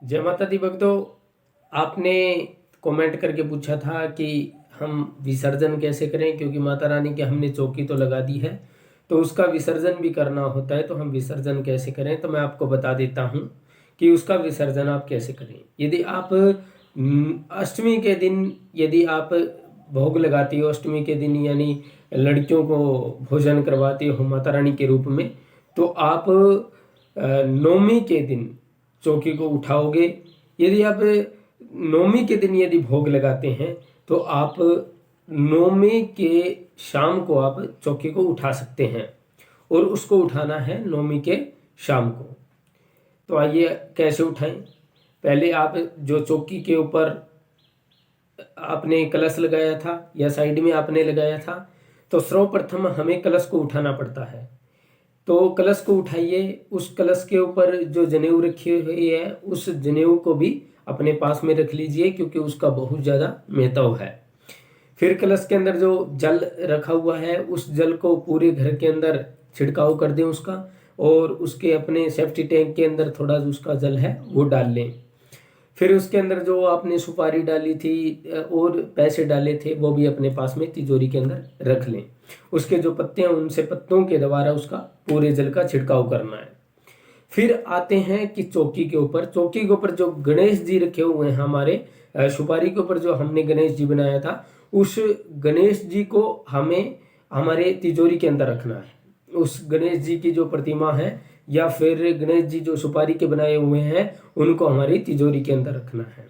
जय माता दी भक्तों। आपने कमेंट करके पूछा था कि हम विसर्जन कैसे करें, क्योंकि माता रानी की हमने चौकी तो लगा दी है तो उसका विसर्जन भी करना होता है। तो हम विसर्जन कैसे करें, तो मैं आपको बता देता हूँ कि उसका विसर्जन आप कैसे करें। यदि आप अष्टमी के दिन यदि आप भोग लगाती हो, अष्टमी के दिन यानी लड़कियों को भोजन करवाती हो माता रानी के रूप में, तो आप नौमी के दिन चौकी को उठाओगे। यदि आप नौमी के दिन यदि भोग लगाते हैं तो आप नौमी के शाम को आप चौकी को उठा सकते हैं, और उसको उठाना है नौमी के शाम को। तो आइए कैसे उठाएं। पहले आप जो चौकी के ऊपर आपने कलश लगाया था या साइड में आपने लगाया था, तो सर्वप्रथम हमें कलश को उठाना पड़ता है। तो कलश को उठाइए, उस कलश के ऊपर जो जनेऊ रखी हुई है उस जनेऊ को भी अपने पास में रख लीजिए, क्योंकि उसका बहुत ज़्यादा महत्व है। फिर कलश के अंदर जो जल रखा हुआ है उस जल को पूरे घर के अंदर छिड़काव कर दें उसका, और उसके अपने सेफ्टी टैंक के अंदर थोड़ा उसका जल है वो डाल लें। फिर उसके अंदर जो आपने सुपारी डाली थी और पैसे डाले थे वो भी अपने पास में तिजोरी के अंदर रख लें। उसके जो पत्ते हैं उनसे पत्तों के द्वारा उसका पूरे जल का छिड़काव करना है। फिर आते हैं कि चौकी के ऊपर, चौकी के ऊपर जो गणेश जी रखे हुए हैं हमारे, सुपारी के ऊपर जो हमने गणेश जी बनाया था, उस गणेश जी को हमें हमारे तिजोरी के अंदर रखना है। उस गणेश जी की जो प्रतिमा है या फिर गणेश जी जो सुपारी के बनाए हुए हैं उनको हमारी तिजोरी के अंदर रखना है।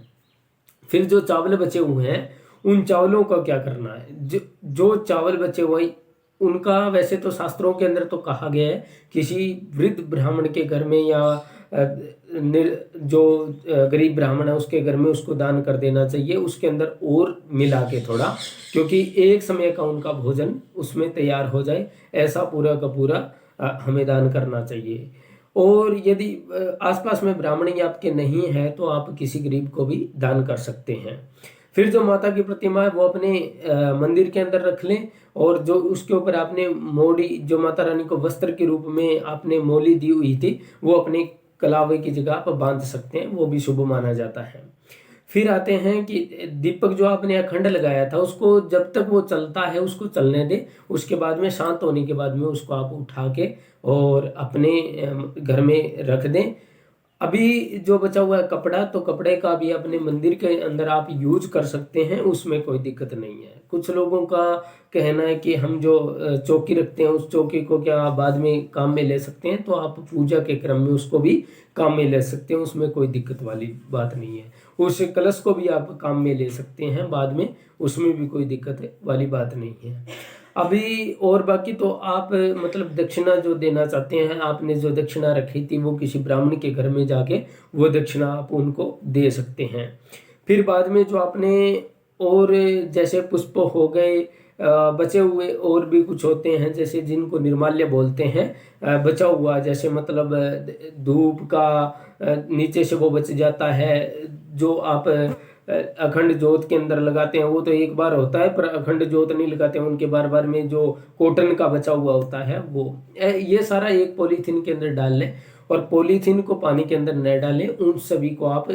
फिर जो चावल बचे हुए हैं उन चावलों का क्या करना है। जो चावल बचे हुए उनका वैसे तो शास्त्रों के अंदर तो कहा गया है किसी वृद्ध ब्राह्मण के घर में या जो गरीब ब्राह्मण है उसके घर में उसको दान कर देना चाहिए, उसके अंदर और मिला के थोड़ा, क्योंकि एक समय का उनका भोजन उसमें तैयार हो जाए, ऐसा पूरा का पूरा हमें दान करना चाहिए। और यदि आसपास में ब्राह्मण ही आपके नहीं है तो आप किसी गरीब को भी दान कर सकते हैं। फिर जो माता की प्रतिमा है वो अपने मंदिर के अंदर रख लें, और जो उसके ऊपर आपने मोड़ी जो माता रानी को वस्त्र के रूप में आपने मोली दी हुई थी वो अपने कलावे की जगह पर बांध सकते हैं, वो भी शुभ माना जाता है। फिर आते हैं कि दीपक जो आपने अखंड लगाया था उसको जब तक वो चलता है उसको चलने दें, उसके बाद में शांत होने के बाद में उसको आप उठा के और अपने घर में रख दें। अभी जो बचा हुआ है कपड़ा, तो कपड़े का भी अपने मंदिर के अंदर आप यूज कर सकते हैं, उसमें कोई दिक्कत नहीं है। कुछ लोगों का कहना है कि हम जो चौकी रखते हैं उस चौकी को क्या बाद में काम में ले सकते हैं, तो आप पूजा के क्रम में उसको भी काम में ले सकते हैं, उसमें कोई दिक्कत वाली बात नहीं है। उस कलश को भी आप काम में ले सकते हैं बाद में, उसमें भी कोई दिक्कत वाली बात नहीं है। अभी और बाकी तो आप मतलब दक्षिणा जो देना चाहते हैं, आपने जो दक्षिणा रखी थी वो किसी ब्राह्मण के घर में जाके वो दक्षिणा आप उनको दे सकते हैं। फिर बाद में जो आपने और जैसे पुष्प हो गए, बचे हुए और भी कुछ होते हैं जैसे जिनको निर्माल्य बोलते हैं, बचा हुआ जैसे मतलब धूप का नीचे से वो बच जाता है, जो आप अखंड ज्योत के अंदर लगाते हैं वो तो एक बार होता है, पर अखंड ज्योत नहीं लगाते हैं उनके बार बार में जो कॉटन का बचा हुआ होता है वो ये सारा एक पॉलीथीन के अंदर डाल लें, और पॉलीथीन को पानी के अंदर न डालें। उन सभी को आप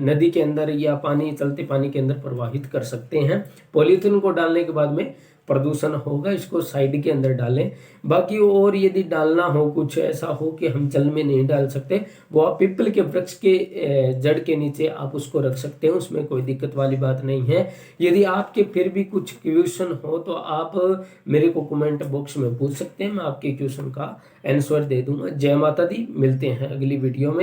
नदी के अंदर या पानी चलते पानी के अंदर प्रवाहित कर सकते हैं। पॉलीथीन को डालने के बाद में प्रदूषण होगा, इसको साइड के अंदर डालें। बाकी और यदि डालना हो कुछ ऐसा हो कि हम जल में नहीं डाल सकते, वो आप पीपल के वृक्ष के जड़ के नीचे आप उसको रख सकते हैं, उसमें कोई दिक्कत वाली बात नहीं है। यदि आपके फिर भी कुछ क्वेश्चन हो तो आप मेरे को कमेंट बॉक्स में पूछ सकते हैं, मैं आपके क्वेश्चन का आंसर दे दूंगा। जय माता दी, मिलते हैं अगली वीडियो में।